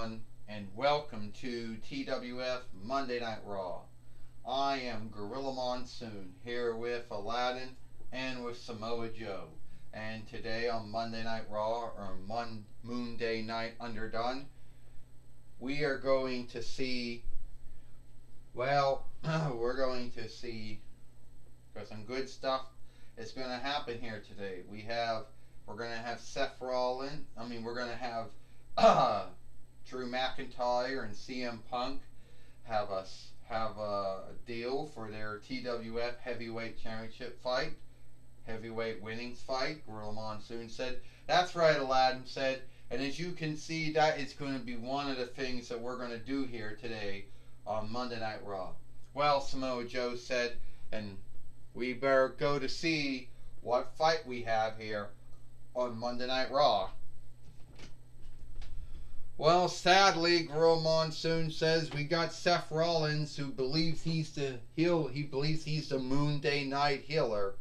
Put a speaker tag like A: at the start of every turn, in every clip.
A: everyone, and welcome to TWF Monday Night Raw. I am Gorilla Monsoon, here with Aladdin and with Samoa Joe. And today on Monday Night Raw, or Moon Day Night Underdone, we are going to see, we're going to see some good stuff is going to happen here today. We're going to have Seth Rollins, we're going to have Drew McIntyre and CM Punk have a deal for their TWF Heavyweight Championship fight, Heavyweight Winnings fight. Gorilla Monsoon said, "That's right," Aladdin said. And as you can see, that is going to be one of the things that we're going to do here today on Monday Night Raw. Well, Samoa Joe said, and we better go to see what fight we have here on Monday Night Raw. Well, sadly, Gorilla Monsoon says we got Seth Rollins, who believes he's the he believes he's the Moon Day Night healer.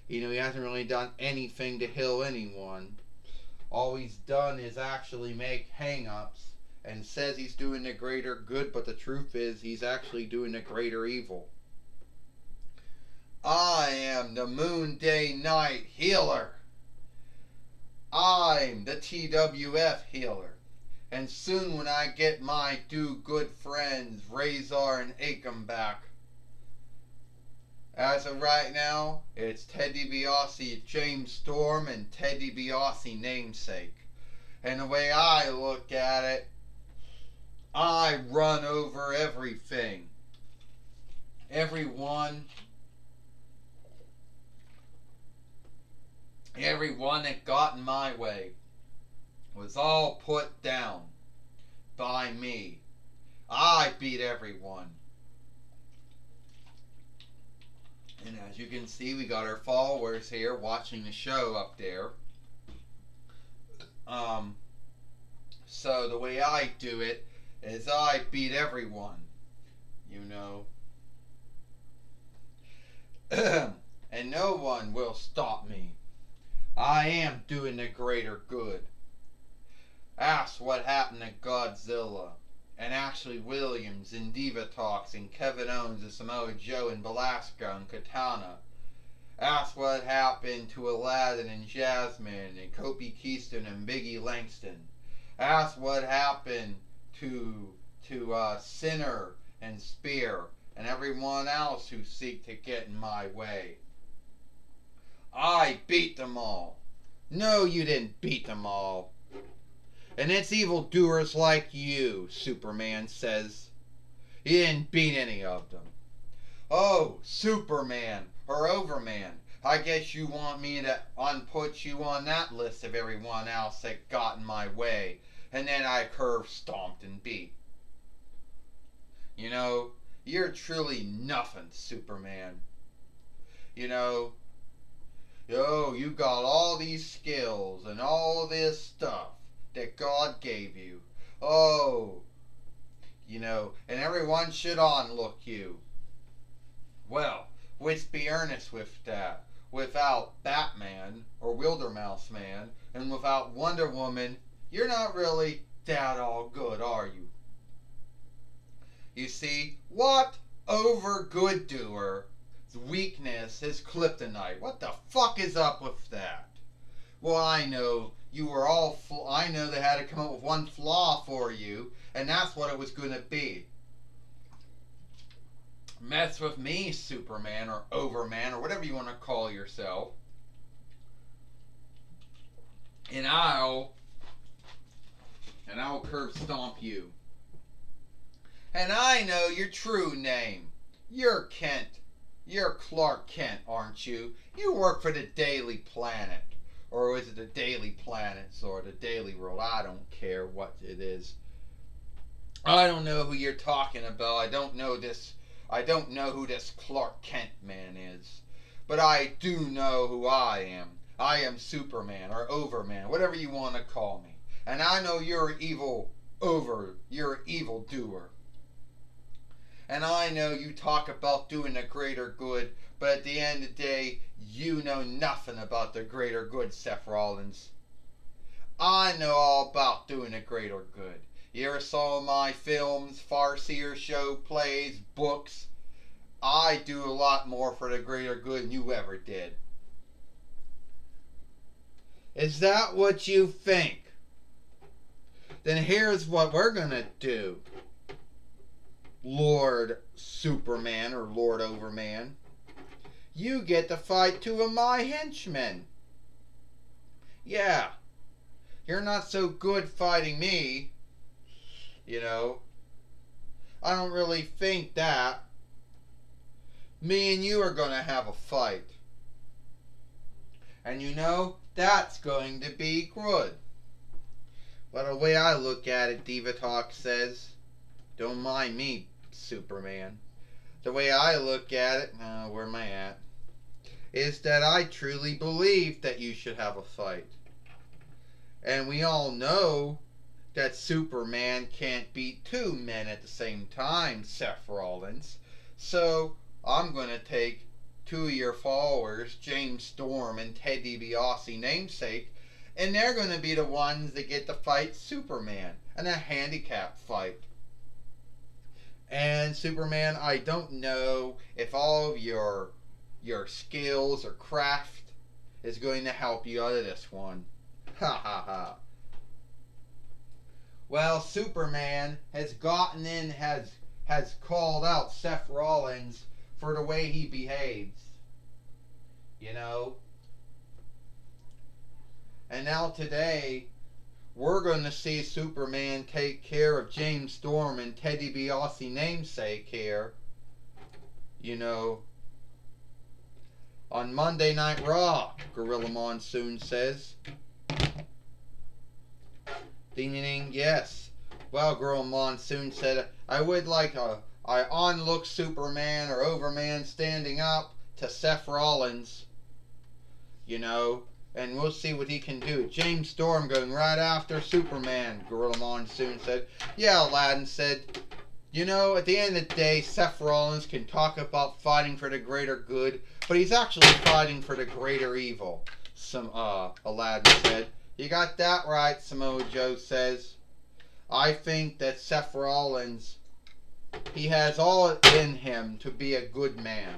A: He hasn't really done anything to heal anyone. All he's done is actually make hang-ups and says he's doing the greater good, but the truth is he's actually doing the greater evil. I am the Moon Day Night healer. I'm the TWF healer. And soon when I get my two good friends, Razor and Akam, back. As of right now, it's Ted DiBiase, James Storm, and Ted DiBiase namesake. And the way I look at it, I run over everything. Everyone that got in my way was all put down by me. I beat everyone. And as you can see, we got our followers here watching the show up there. So the way I do it is I beat everyone, and no one will stop me. I am doing the greater good. Ask what happened to Godzilla, and Ashley Williams, and Diva Talks, and Kevin Owens, and Samoa Joe, and Velasco, and Katana. Ask what happened to Aladdin, and Jasmine, and Kofi Kingston, and Biggie Langston. Ask what happened to Sinner, and Spear, and everyone else who seek to get in my way. I beat them all. No, you didn't beat them all. And it's evildoers like you, Superman says. You didn't beat any of them. Oh, Superman or Overman, I guess you want me to unput you on that list of everyone else that got in my way, and then I curve stomped and beat. You're truly nothing, Superman. You got all these skills and all this stuff that God gave you. And everyone should onlook you. Well, let's be earnest with that. Without Batman or Wildermouse Man and without Wonder Woman, you're not really that all good, are you? You see, what over good doer weakness is kryptonite? What the fuck is up with that? Well, I know you were all I know they had to come up with one flaw for you, and that's what it was going to be. Mess with me, Superman or Overman or whatever you want to call yourself, and I'll curb stomp you. And I know your true name. You're Kent. You're Clark Kent, aren't you? You work for the Daily Planet. Or is it the Daily Planets or the Daily World? I don't care what it is. I don't know who you're talking about. I don't know who this Clark Kent man is. But I do know who I am. I am Superman or Overman, whatever you want to call me. And I know you're you're an evil doer. And I know you talk about doing the greater good, but at the end of the day, you know nothing about the greater good, Seth Rollins. I know all about doing the greater good. You ever saw my films, farcier show, plays, books? I do a lot more for the greater good than you ever did. Is that what you think? Then here's what we're gonna do, Lord Superman or Lord Overman. You get to fight two of my henchmen. Yeah, you're not so good fighting me, you know. I don't really think that. Me and you are gonna have a fight. And you know, that's going to be good. But the way I look at it, Diva Talk says, don't mind me, Superman. The way I look at it, where am I at? Is that I truly believe that you should have a fight. And we all know that Superman can't beat two men at the same time, Seth Rollins. So I'm going to take two of your followers, James Storm and Ted DiBiase namesake, and they're going to be the ones that get to fight Superman in a handicap fight. And Superman, I don't know if all of your skills or craft is going to help you out of this one. Ha ha ha. Well, Superman has gotten in, has called out Seth Rollins for the way he behaves. You know? And now today, we're going to see Superman take care of James Storm and Ted DiBiase namesake here. You know, on Monday Night Raw, Gorilla Monsoon says. Ding ding ding, yes. Well, Gorilla Monsoon said, I would like a on-look Superman or Overman standing up to Seth Rollins. You know, and we'll see what he can do. James Storm going right after Superman, Gorilla Monsoon said. Yeah, Aladdin said, you know, at the end of the day, Seth Rollins can talk about fighting for the greater good, but he's actually fighting for the greater evil, Aladdin said. You got that right, Samoa Joe says. I think that Seth Rollins, he has all in him to be a good man.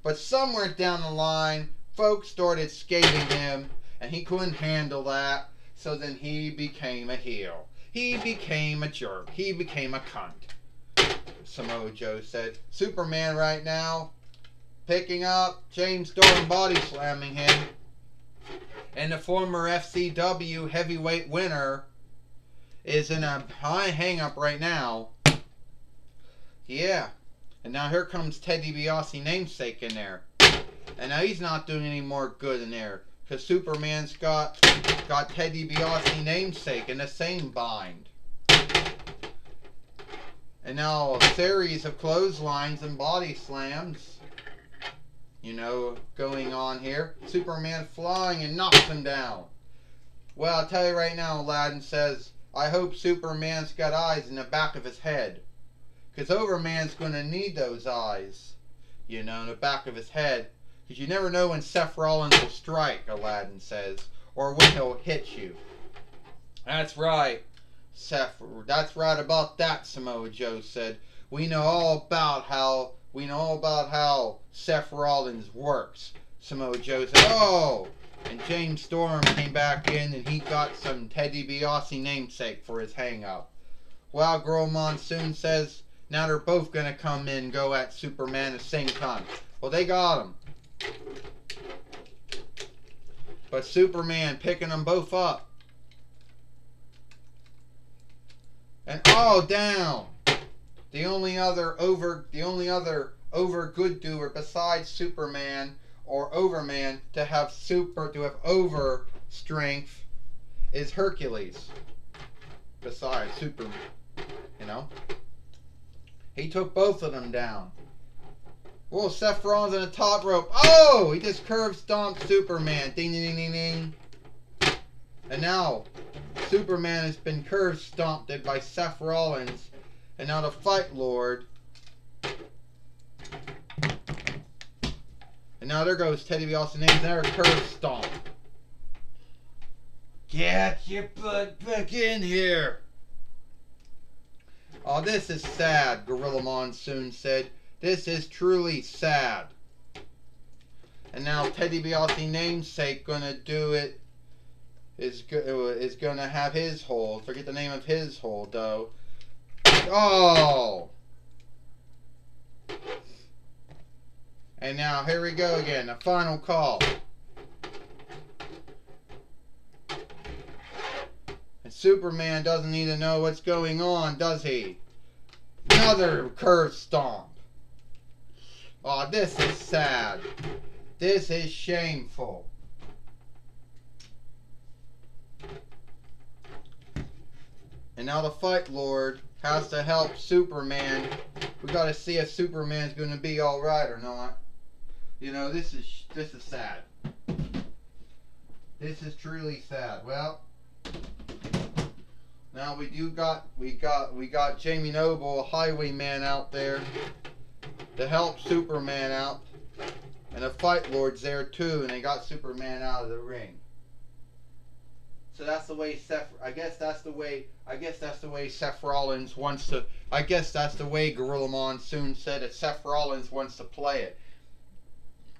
A: But somewhere down the line, folks started skating him, and he couldn't handle that, so then he became a heel. He became a jerk. He became a cunt, Samoa Joe said. Superman right now, picking up James Storm, body slamming him. And the former FCW heavyweight winner is in a high hang-up right now. Yeah. And now here comes Ted DiBiase namesake in there. And now he's not doing any more good in there, because Superman's got Ted DiBiase namesake in the same bind. And now a series of clotheslines and body slams, you know, going on here. Superman flying and knocks him down. Well, I'll tell you right now, Aladdin says, I hope Superman's got eyes in the back of his head, because Overman's going to need those eyes, you know, in the back of his head. Because you never know when Seth Rollins will strike, Aladdin says, or when he'll hit you. That's right, Seth. That's right about that, Samoa Joe said. We know all about how Seth Rollins works. Samoa Joe said, oh! And James Storm came back in and he got some Ted DiBiase namesake for his hang-up. Well, Gorilla Monsoon says now they're both going to come in and go at Superman at the same time. Well, they got him. But Superman picking them both up. And down. The only other over good doer besides Superman or Overman to have over strength is Hercules. Besides Superman, you know. He took both of them down. Whoa, Seth Rollins on the top rope. Oh, he just curve stomped Superman. Ding, ding, ding, ding, ding. And now, Superman has been curve stomped by Seth Rollins. And now the Fight Lord. And now there goes Ted DiBiase names. Another curve stomp. Get your butt back in here. Oh, this is sad, Gorilla Monsoon said. This is truly sad. And now Ted DiBiase namesake gonna do it. Is gonna have his hold. Forget the name of his hold though. Oh! And now here we go again. The final call. And Superman doesn't need to know what's going on, does he? Another curve stomp. Oh, this is sad. This is shameful. And now the Fight Lord has to help Superman. We gotta see if Superman's gonna be alright or not. You know, this is sad. This is truly sad. Well, now we got Jamie Noble, a highwayman out there to help Superman out. And the Fight Lord's there too, and they got Superman out of the ring. So that's the way I guess that's the way Seth Rollins wants to. I guess that's the way Gorilla Monsoon said that Seth Rollins wants to play it.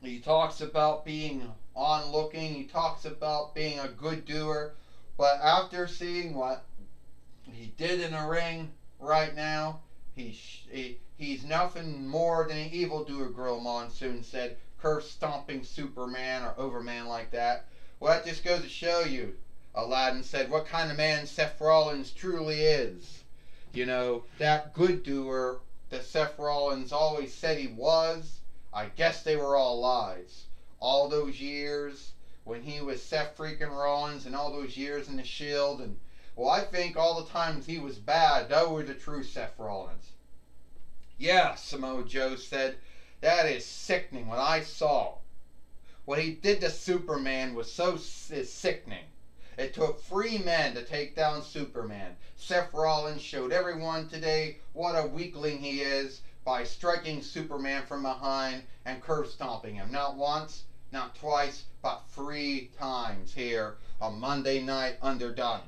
A: He talks about being onlooking. He talks about being a good doer. But after seeing what he did in the ring right now, he's nothing more than an evildoer. Gorilla Monsoon said, curse stomping Superman or Overman like that. Well, that just goes to show you. Aladdin said, what kind of man Seth Rollins truly is. You know, that good doer that Seth Rollins always said he was, I guess they were all lies. All those years when he was Seth freaking Rollins and all those years in the Shield. And, well, I think all the times he was bad, those were the true Seth Rollins. Yeah, Samoa Joe said, that is sickening what I saw. What he did to Superman was is sickening. It took 3 men to take down Superman. Seth Rollins showed everyone today what a weakling he is by striking Superman from behind and curve stomping him. Not once, not twice, but 3 times here on Monday Night Underdone.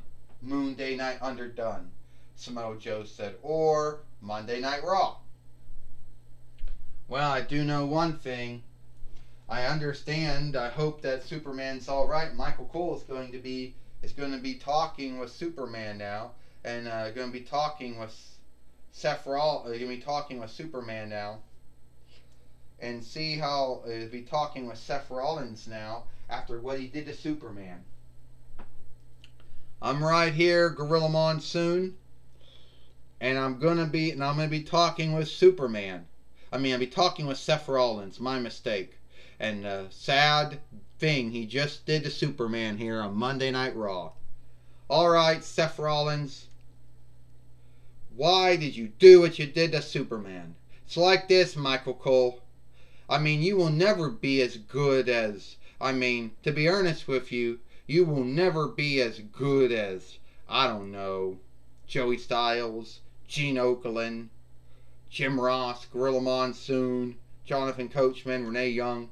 A: Moonday Night Underdone, Samoa Joe said. Or Monday Night Raw. Well, I do know one thing. I understand. I hope that Superman's all right. Michael Cole is going to be talking with Superman now, and going to be talking with Seth Rollins. Going to be talking with Superman now, and see how he'll be talking with Seth Rollins now after what he did to Superman. I'm right here, Gorilla Monsoon, and I'm gonna be talking with Superman. I'll be talking with Seth Rollins. My mistake. And sad thing he just did to Superman here on Monday Night Raw. Alright, Seth Rollins. Why did you do what you did to Superman? It's like this, Michael Cole. You will never be as good as... to be honest with you, you will never be as good as, I don't know, Joey Styles, Gene Okerlund, Jim Ross, Gorilla Monsoon, Jonathan Coachman, Renee Young.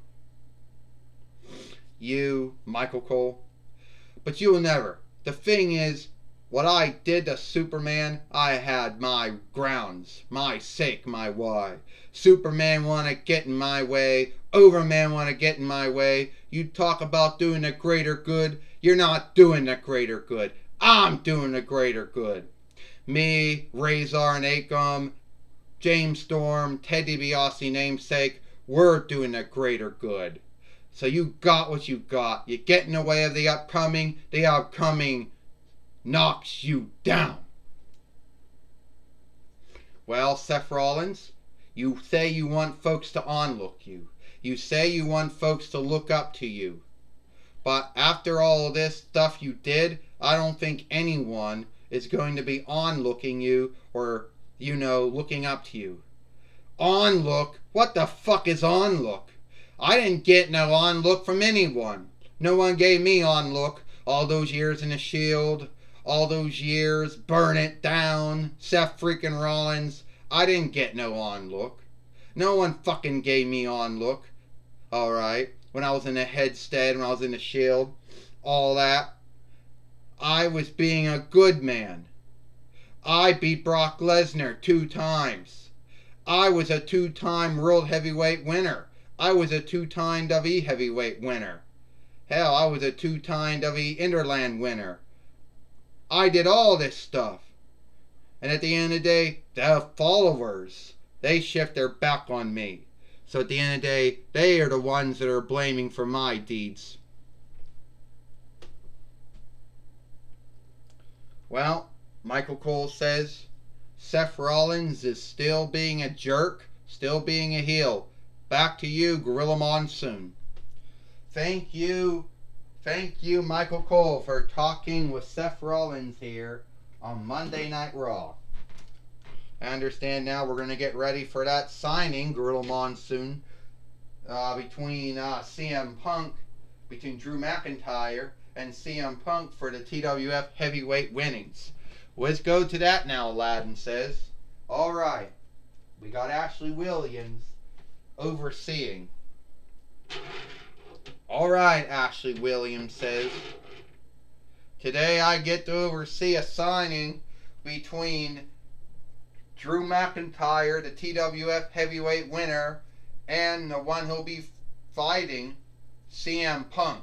A: You, Michael Cole. But you will never. The thing is, what I did to Superman, I had my grounds, my sake, my why. Superman want to get in my way. Overman want to get in my way. You talk about doing the greater good. You're not doing the greater good. I'm doing the greater good. Me, Razor and Akam, James Storm, Ted DiBiase namesake, we're doing the greater good. So you got what you got. You get in the way of the upcoming knocks you down. Well, Seth Rollins, you say you want folks to onlook you. You say you want folks to look up to you. But after all of this stuff you did, I don't think anyone is going to be onlooking you or, looking up to you. Onlook? What the fuck is onlook? I didn't get no onlook from anyone. No one gave me onlook. All those years in the Shield, all those years, burn it down, Seth freaking Rollins. I didn't get no onlook. No one fucking gave me onlook. Alright, when I was in the Headstead, when I was in the Shield, all that. I was being a good man. I beat Brock Lesnar 2 times. I was a 2-time World Heavyweight winner. I was a 2-time WWE Heavyweight winner. Hell, I was a 2-time WWE Interland winner. I did all this stuff. And at the end of the day, the followers, they shift their back on me. So at the end of the day, they are the ones that are blaming for my deeds. Well, Michael Cole says, Seth Rollins is still being a jerk, still being a heel. Back to you, Gorilla Monsoon. Thank you, Michael Cole, for talking with Seth Rollins here on Monday Night Raw. I understand now we're going to get ready for that signing, Gorilla Monsoon, between CM Punk, between Drew McIntyre and CM Punk for the TWF Heavyweight winnings. Let's go to that now, Aladdin says. Alright, we got Ashley Williams overseeing. Alright, Ashley Williams says. Today I get to oversee a signing between Drew McIntyre, the TWF Heavyweight winner, and the one who'll be fighting, CM Punk.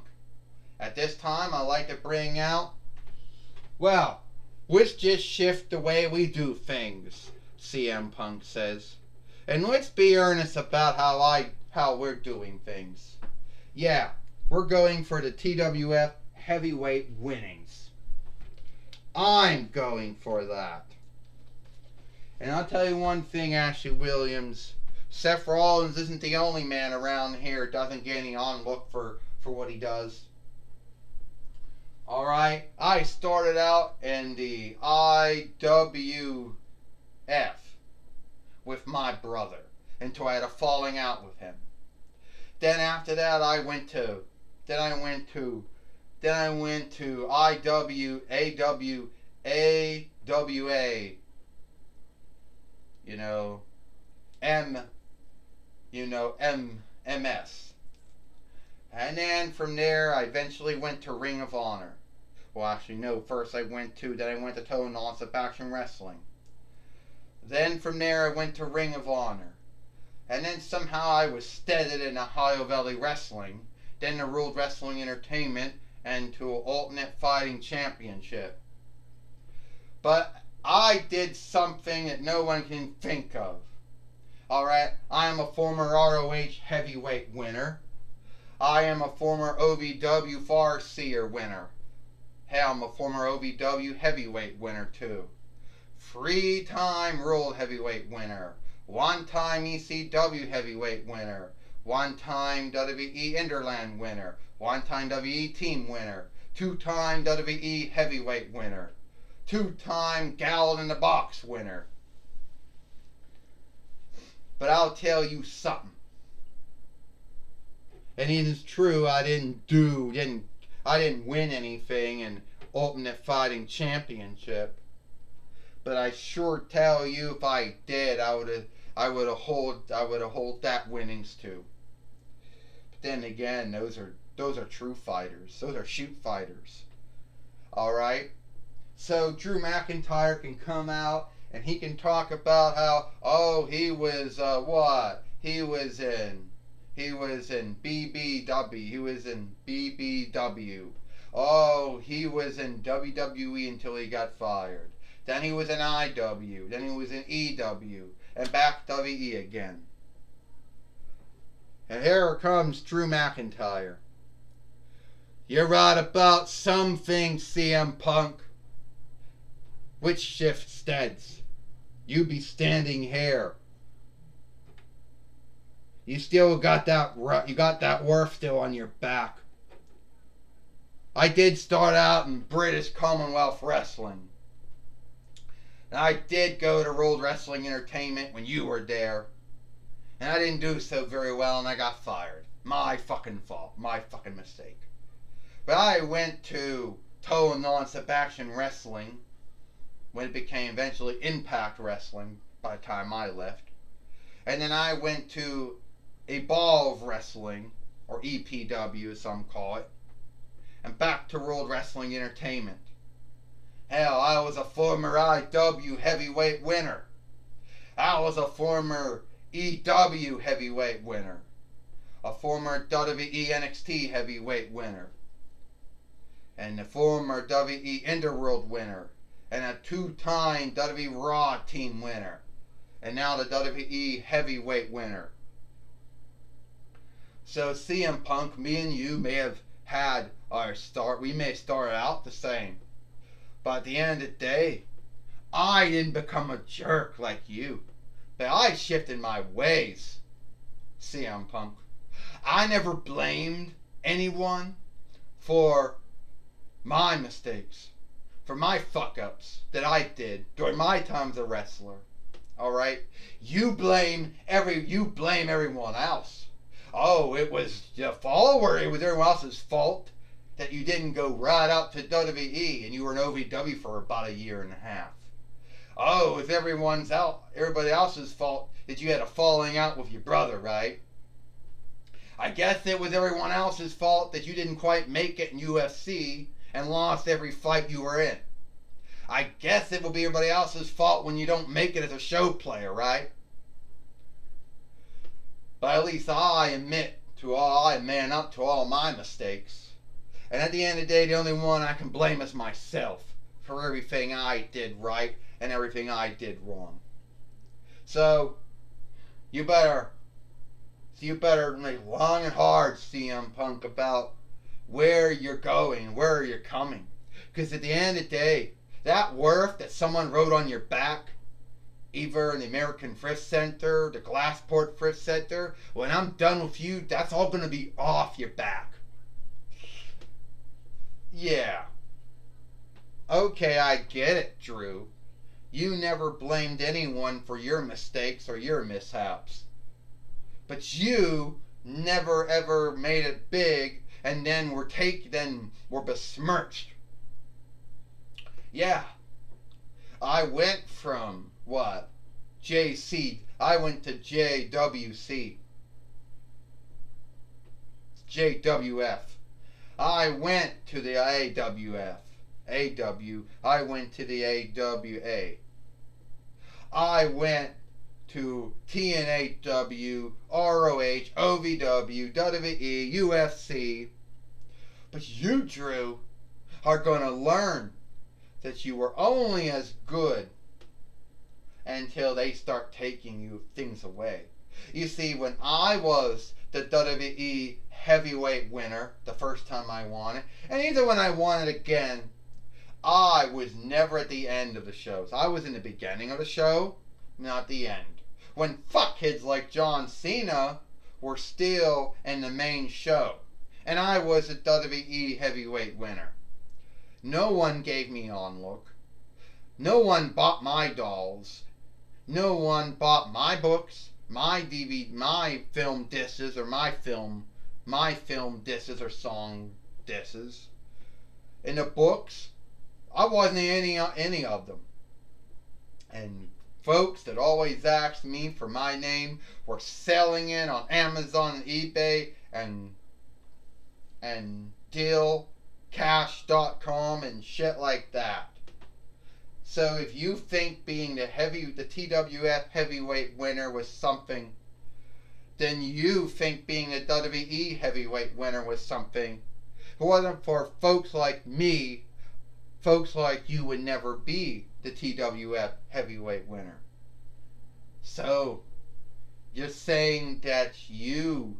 A: At this time, I like to bring out, well, let's just shift the way we do things, CM Punk says. And let's be earnest about how we're doing things. Yeah, we're going for the TWF Heavyweight winnings. I'm going for that. And I'll tell you one thing, Ashley Williams. Seth Rollins isn't the only man around here that doesn't get any on-look for what he does. Alright, I started out in the IWF with my brother until I had a falling out with him. Then after that I went to AWA, MS. And then from there I eventually went to Ring of Honor. Well, actually, no. First then I went to Total Nonstop Action Wrestling. Then from there I went to Ring of Honor. And then somehow I was steaded in Ohio Valley Wrestling, then to World Wrestling Entertainment, and to Ultimate Fighting Championship. But I did something that no one can think of. Alright, I am a former ROH Heavyweight winner. I am a former OVW Farseer winner. Hell, I'm a former OVW Heavyweight winner too. 3-time World Heavyweight winner. 1-time ECW Heavyweight winner. 1-time WWE Interland winner. 1-time WWE Team winner. 2-time WWE Heavyweight winner. 2-time Gallon in the Box winner. But I'll tell you something. And it is true, I didn't win anything in Ultimate Fighting Championship. But I sure tell you, if I did, I would have hold that winnings too. But then again, those are true fighters. Those are shoot fighters. All right. So Drew McIntyre can come out and he can talk about how he was what? He was in BBW. He was in BBW. Oh, he was in WWE until he got fired. Then he was in IW. Then he was in EW. And back to WWE again. And here comes Drew McIntyre. You're right about some things, CM Punk. Which shift steads? You be standing here. You still got that worth still on your back. I did start out in British Commonwealth Wrestling. And I did go to World Wrestling Entertainment when you were there. And I didn't do so very well and I got fired. My fucking fault. My fucking mistake. But I went to Total Nonstop Action Wrestling when it became eventually Impact Wrestling by the time I left. And then I went to Evolve Wrestling, or EPW as some call it, and back to World Wrestling Entertainment. Hell, I was a former IW heavyweight winner. I was a former EW heavyweight winner. A former WWE NXT heavyweight winner. And a former WWE Underworld winner. And a two-time WWE Raw team winner. And now the WWE heavyweight winner. So CM Punk, me and you may have had our start. We may start out the same. But at the end of the day, I didn't become a jerk like you. But I shifted my ways, CM Punk. I never blamed anyone for my mistakes, for my fuck-ups that I did during my time as a wrestler. Alright? You blame everyone else. Oh, it was your fault, or it was everyone else's fault that you didn't go right up to WWE and you were in OVW for about a year and a half. Oh, it's everybody else's fault that you had a falling out with your brother, right? I guess it was everyone else's fault that you didn't quite make it in UFC and lost every fight you were in. I guess it will be everybody else's fault when you don't make it as a show player, right? But at least I man up to all my mistakes. And at the end of the day, the only one I can blame is myself for everything I did right and everything I did wrong. So, you better think long and hard, CM Punk, about where you're going, where you're coming. Because at the end of the day, that worth that someone wrote on your back, either in the American Thrift Center, the Glassport Thrift Center, when I'm done with you, that's all going to be off your back. Yeah. Okay, I get it, Drew. You never blamed anyone for your mistakes or your mishaps. But you never ever made it big and then were besmirched. Yeah. I went from I went to JWC. JWF. I went to the AWF. I went to the AWA. I went to TNAW, ROH, OVW, WWE, UFC. But you, Drew, are going to learn that you were only as good until they start taking you things away. You see, when I was the WWE heavyweight winner the first time I won it, and even when I won it again, I was never at the end of the shows. I was in the beginning of the show, not the end. When fuckheads like John Cena were still in the main show, and I was the WWE heavyweight winner. No one gave me on look. No one bought my dolls. No one bought my books, my DVD, my film discs, or my film discs or song discs. In the books, I wasn't in any of them. And folks that always asked me for my name were selling it on Amazon and eBay and dealcash.com and shit like that. So if you think being the TWF heavyweight winner was something, then you think being a WWE heavyweight winner was something. If it wasn't for folks like me, folks like you would never be the TWF heavyweight winner. So, you're saying that you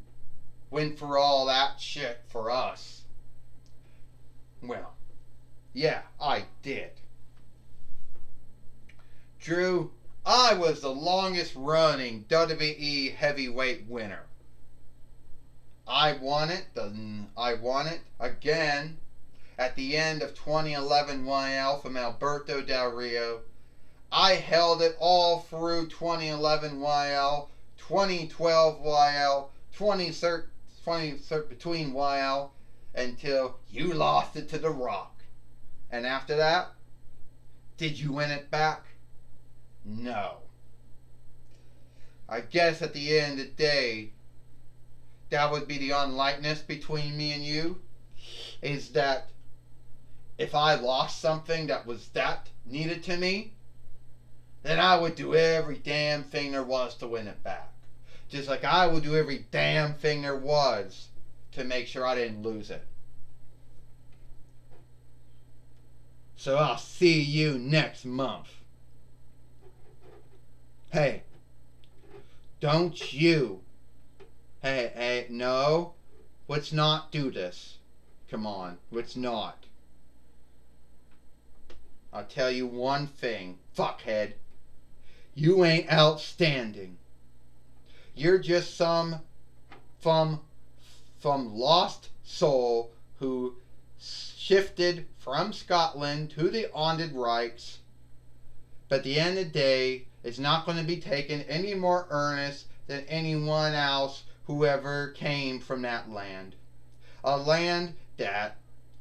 A: went for all that shit for us. Well, yeah, I did. Drew, I was the longest running WWE heavyweight winner. I won it again at the end of 2011 YL from Alberto Del Rio. I held it all through 2011 YL, 2012 YL, 2013 between YL, until you lost it to The Rock. And after that, did you win it back? No. I guess at the end of the day, that would be the unlikeness between me and you, is that if I lost something that was that needed to me, then I would do every damn thing there was to win it back. Just like I would do every damn thing there was to make sure I didn't lose it. So I'll see you next month. Hey, don't you. Hey, no. Let's not do this. Come on, let's not. I'll tell you one thing, fuckhead. You ain't outstanding. You're just some lost soul who shifted from Scotland to the Onded Reichs, but at the end of the day, it's not going to be taken any more earnest than anyone else who ever came from that land. A land that,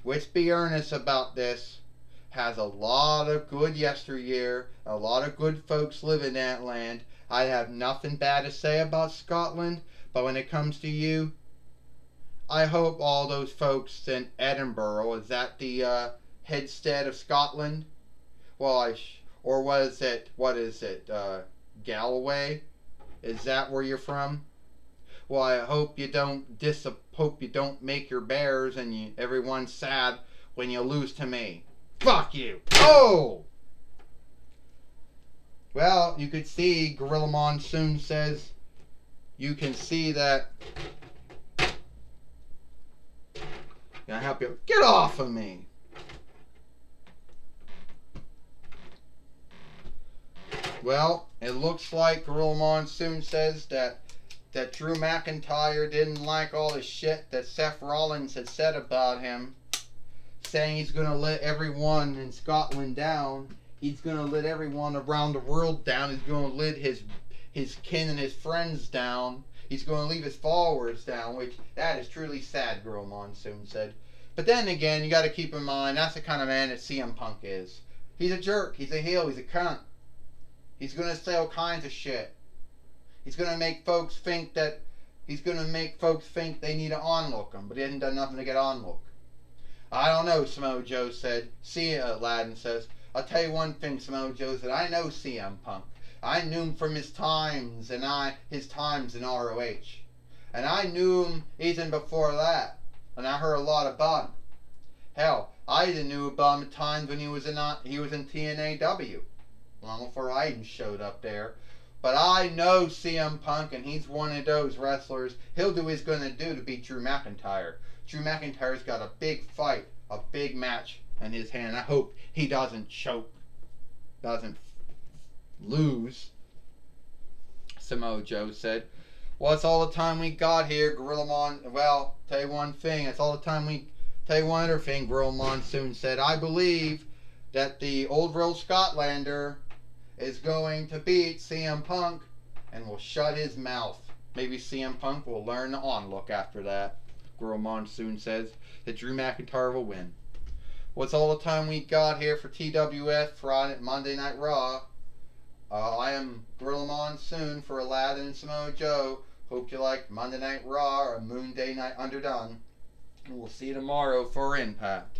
A: let's be earnest about this, has a lot of good yesteryear, a lot of good folks live in that land. I have nothing bad to say about Scotland, but when it comes to you, I hope all those folks in Edinburgh, is that the headstead of Scotland? Well, or what is it, Galloway? Is that where you're from? Well, I hope you don't make your bears and everyone's sad when you lose to me. Fuck you! Oh! Well, you could see Gorilla Monsoon says you can see that. Can I help you? Get off of me! Well, it looks like Gorilla Monsoon says that Drew McIntyre didn't like all the shit that Seth Rollins had said about him, saying he's going to let everyone in Scotland down. He's going to let everyone around the world down. He's going to let his kin and his friends down. He's going to leave his followers down, which that is truly sad, Gorilla Monsoon said. But then again, you got to keep in mind, that's the kind of man that CM Punk is. He's a jerk. He's a heel. He's a cunt. He's going to say all kinds of shit. He's going to make folks think they need to onlook him, but he hasn't done nothing to get onlook. I don't know, Samoa Joe said. Aladdin says, I'll tell you one thing, Samoa Joe said, I know CM Punk. I knew him from his times in ROH. And I knew him even before that. And I heard a lot about him. Hell, I even knew about him at times when he was in TNAW. Long before I even showed up there. But I know CM Punk, and he's one of those wrestlers. He'll do what he's going to do to beat Drew McIntyre. Drew McIntyre's got a big fight, a big match in his hand. I hope he doesn't choke, doesn't lose, Samoa Joe said. Well, that's all the time we got here, Gorilla Monsoon. Well, tell you one thing. That's all the time we... Tell you one other thing, Gorilla Monsoon said. I believe that the Old World Scotlander is going to beat CM Punk and will shut his mouth. Maybe CM Punk will learn the onlook after that. Gorilla Monsoon says that Drew McIntyre will win. What's all the time we got here for TWF Friday Monday Night Raw? I am Gorilla Monsoon for Aladdin and Samoa Joe. Hope you like Monday Night Raw or Moon Day Night Underdone. And we'll see you tomorrow for Impact.